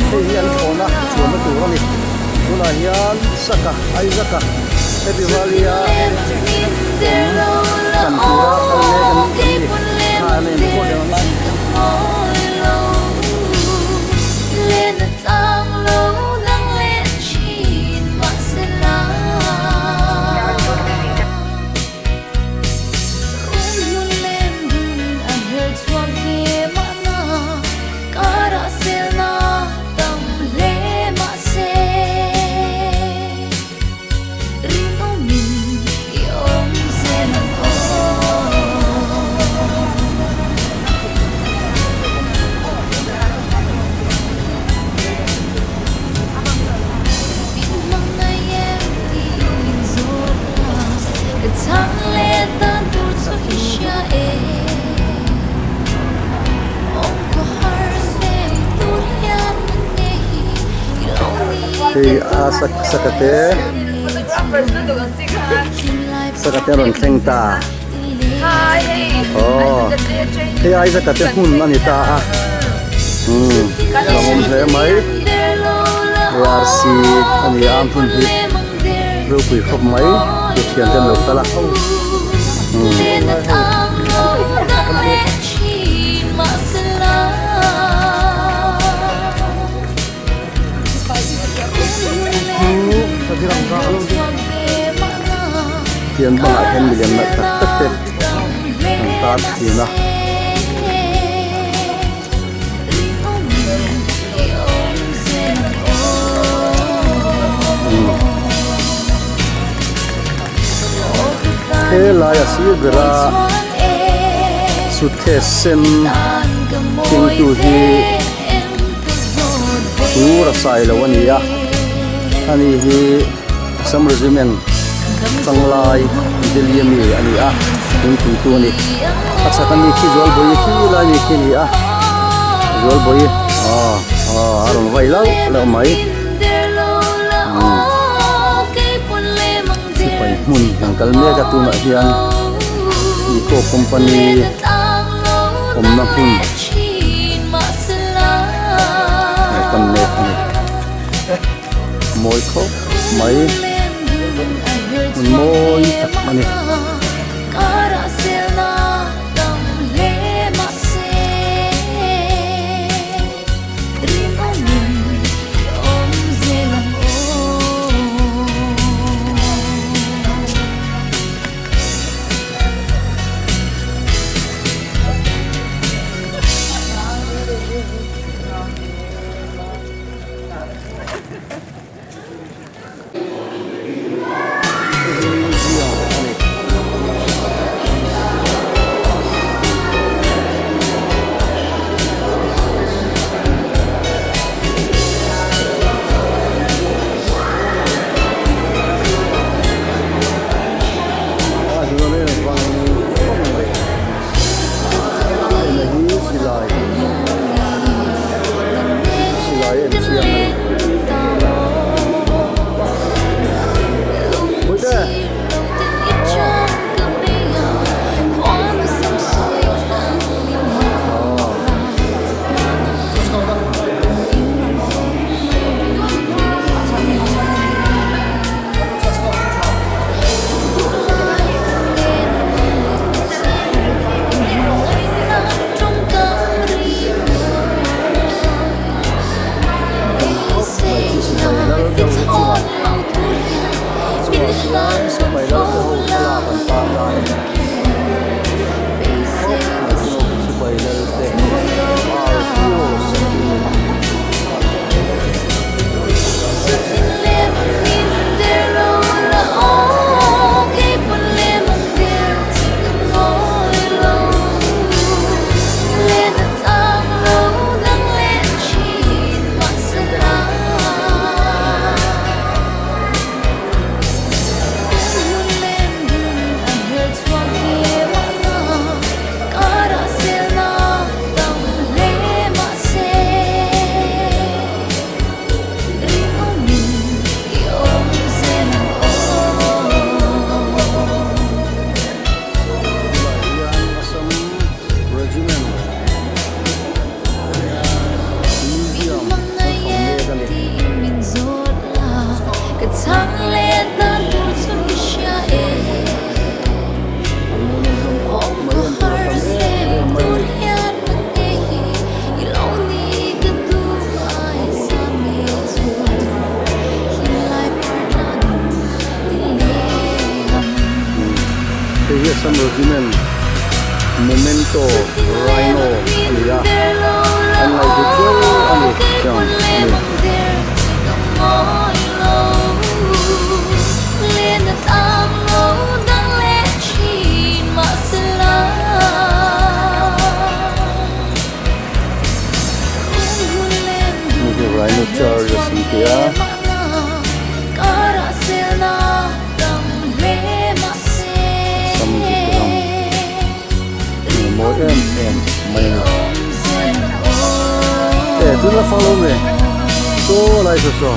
Hey hian khona chuan tu ani tuna hian saka ai zaka happy valia kan tura alle kan ni ha le ko le lên tang lâu nắng lên chín mà sẽ là muốn lên đường anh hơi chuan phía mà na cả đã sẽ na tâm lệ mà sẽ riêng ông mình yêu sẽ là tháng lệ tan tuột xuống xa ông có har xem tuột hian nei thì sakate ron thleng ta thì ai sakate hun ani ta a ramom hle mai ARC ani am thun hi ru pui khop mai tu thian jan lo tala thian bang a hen million na tak tak te an ta thi na thế là sĩ vera suitcase sen ting tu hi tu ra sai lo ani ya ani hi sam regiment tanglai deliami ani a ting tu ni acha kan ni khi zol boy khi la ni khi ni a zol boy aron vai lo mai mun yang kalme ka tu na hian eco company omna hun ai kan ne moi kho mai moi tak mani te hi sam regiment momento rhino ania an lai de ko ani chang ani rhino charges ni kaya more em mai tu na follow me so like so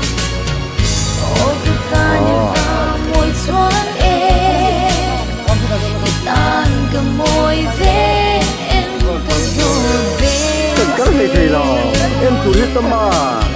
em tu hết tâm mà